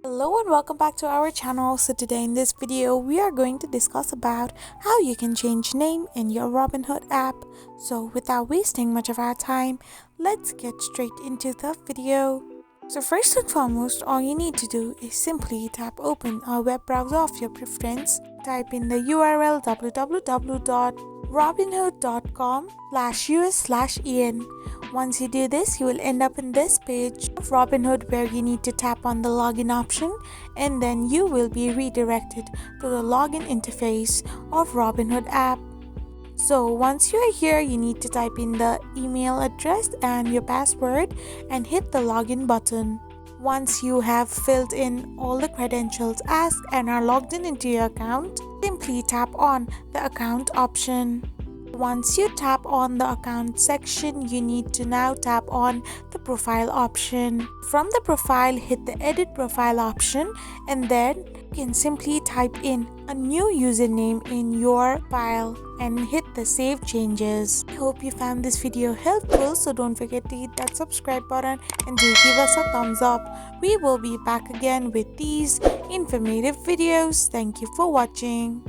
Hello and welcome back to our channel. So today in this video we are going to discuss about how you can change name in your Robinhood app. So without wasting much of our time, let's get straight into the video. So first and foremost, all you need to do is simply tap open a web browser of your preference. Type in the URL www.robinhood.com/us/en. Once you do this, you will end up in this page of Robinhood where you need to tap on the login option, and then you will be redirected to the login interface of Robinhood app. So once you are here, you need to type in the email address and your password and hit the login button. Once you have filled in all the credentials asked and are logged in into your account, simply tap on the account option. Once you tap on the account section, you need to now tap on the profile option. From the profile, hit the edit profile option, and then you can simply type in a new username in your file and hit the save changes. I hope you found this video helpful, so don't forget to hit that subscribe button and do give us a thumbs up. We will be back again with these informative videos. Thank you for watching.